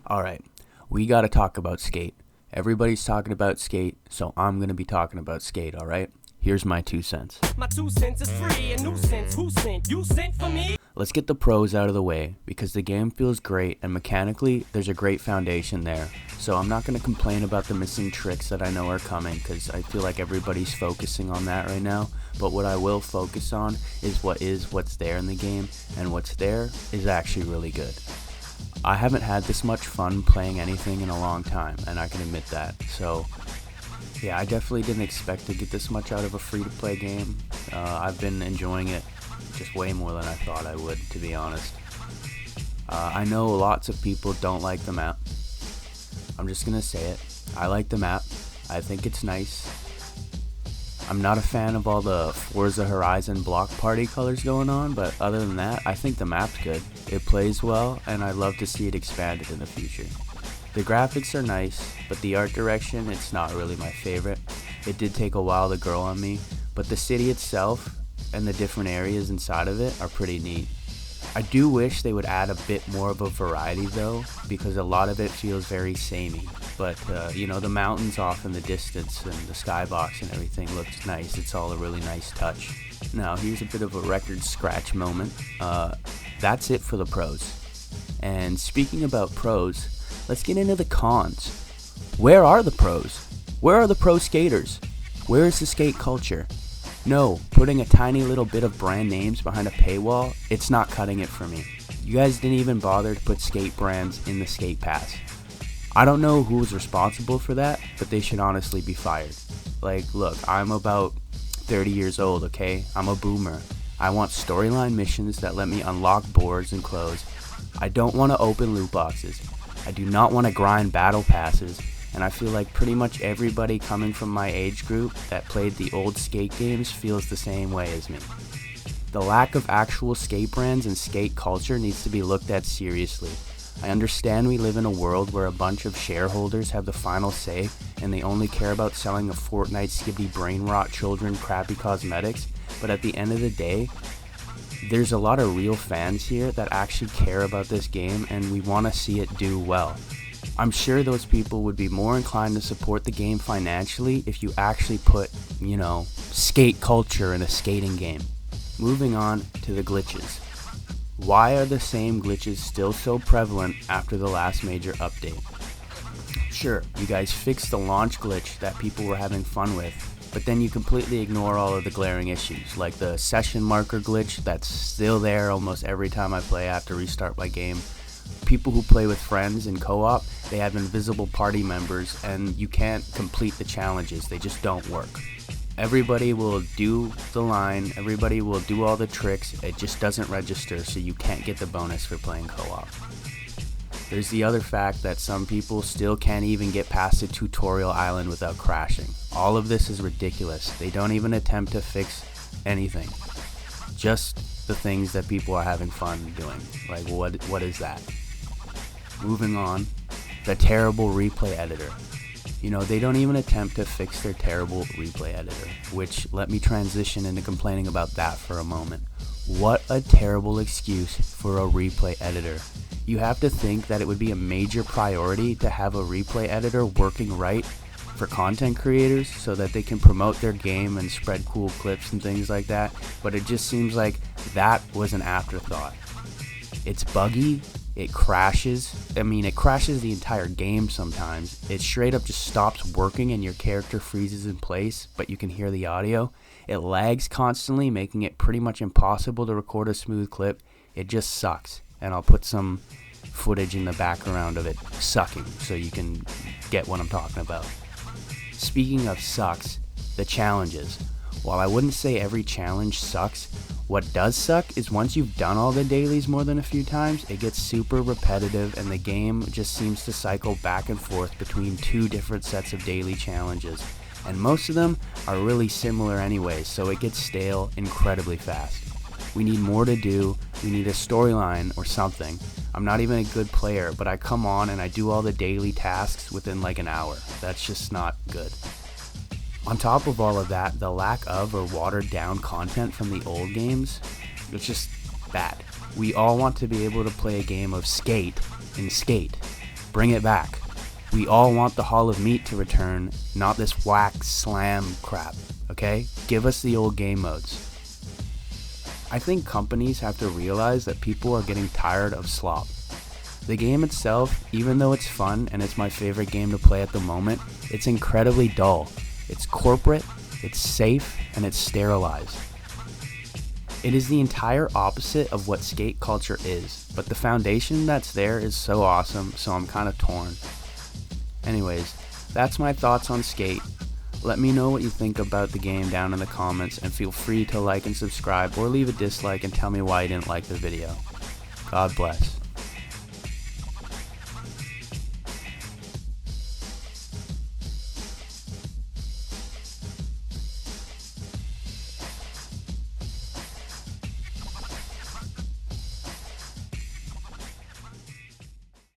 Alright, we gotta talk about Skate. Everybody's talking about Skate, so I'm gonna be talking about Skate, alright? Here's my 2 cents. My 2 cents is free, a nuisance. Who sent? You sent for me? Let's get the pros out of the way, because the game feels great, and mechanically, there's a great foundation there. So I'm not gonna complain about the missing tricks that I know are coming, because I feel like everybody's focusing on that right now. But what I will focus on is what's there in the game, and what's there is actually really good. I haven't had this much fun playing anything in a long time, and I can admit that. So, yeah, I definitely didn't expect to get this much out of a free-to-play game. I've been enjoying it just way more than I thought I would, to be honest. I know lots of people don't like the map. I'm just gonna say it. I like the map. I think it's nice. I'm not a fan of all the Forza Horizon block party colors going on, but other than that, I think the map's good. It plays well, and I'd love to see it expanded in the future. The graphics are nice, but the art direction, it's not really my favorite. It did take a while to grow on me, but the city itself and the different areas inside of it are pretty neat. I do wish they would add a bit more of a variety though, because a lot of it feels very samey. But, the mountains off in the distance and the skybox and everything looks nice. It's all a really nice touch. Now, here's a bit of a record scratch moment. That's it for the pros. And speaking about pros, let's get into the cons. Where are the pros? Where are the pro skaters? Where is the skate culture? No, putting a tiny little bit of brand names behind a paywall, it's not cutting it for me. You guys didn't even bother to put skate brands in the skate pass. I don't know who was responsible for that, but they should honestly be fired. Like, look, I'm about 30 years old, okay? I'm a boomer. I want storyline missions that let me unlock boards and clothes. I don't want to open loot boxes. I do not want to grind battle passes. And I feel like pretty much everybody coming from my age group that played the old skate games feels the same way as me. The lack of actual skate brands and skate culture needs to be looked at seriously. I understand we live in a world where a bunch of shareholders have the final say and they only care about selling a Fortnite skibby brain rot children crappy cosmetics, but at the end of the day, there's a lot of real fans here that actually care about this game and we want to see it do well. I'm sure those people would be more inclined to support the game financially if you actually put, skate culture in a skating game. Moving on to the glitches. Why are the same glitches still so prevalent after the last major update? Sure, you guys fixed the launch glitch that people were having fun with, but then you completely ignore all of the glaring issues, like the session marker glitch that's still there almost every time I play. I have to restart my game. People who play with friends in co-op, they have invisible party members and you can't complete the challenges, they just don't work. Everybody will do the line, everybody will do all the tricks, it just doesn't register, so you can't get the bonus for playing co-op. There's the other fact that some people still can't even get past the tutorial island without crashing. All of this is ridiculous. They don't even attempt to fix anything. Just the things that people are having fun doing. Like, what is that? Moving on, the terrible replay editor. They don't even attempt to fix their terrible replay editor, which let me transition into complaining about that for a moment. What a terrible excuse for a replay editor. You have to think that it would be a major priority to have a replay editor working right for content creators so that they can promote their game and spread cool clips and things like that, but it just seems like that was an afterthought. It's buggy. It crashes. It crashes the entire game sometimes. It straight up just stops working and your character freezes in place, but you can hear the audio. It lags constantly, making it pretty much impossible to record a smooth clip. It just sucks. And I'll put some footage in the background of it sucking so you can get what I'm talking about. Speaking of sucks, the challenges. While I wouldn't say every challenge sucks, what does suck is once you've done all the dailies more than a few times, it gets super repetitive and the game just seems to cycle back and forth between two different sets of daily challenges. And most of them are really similar anyways, so it gets stale incredibly fast. We need more to do, we need a storyline or something. I'm not even a good player, but I come on and I do all the daily tasks within like an hour. That's just not good. On top of all of that, the lack of or watered down content from the old games, it's just bad. We all want to be able to play a game of skate in Skate. Bring it back. We all want the Hall of Meat to return, not this whack slam crap, okay? Give us the old game modes. I think companies have to realize that people are getting tired of slop. The game itself, even though it's fun and it's my favorite game to play at the moment, it's incredibly dull. It's corporate, it's safe, and it's sterilized. It is the entire opposite of what skate culture is, but the foundation that's there is so awesome, so I'm kind of torn. Anyways, that's my thoughts on skate. Let me know what you think about the game down in the comments, and feel free to like and subscribe or leave a dislike and tell me why you didn't like the video. God bless.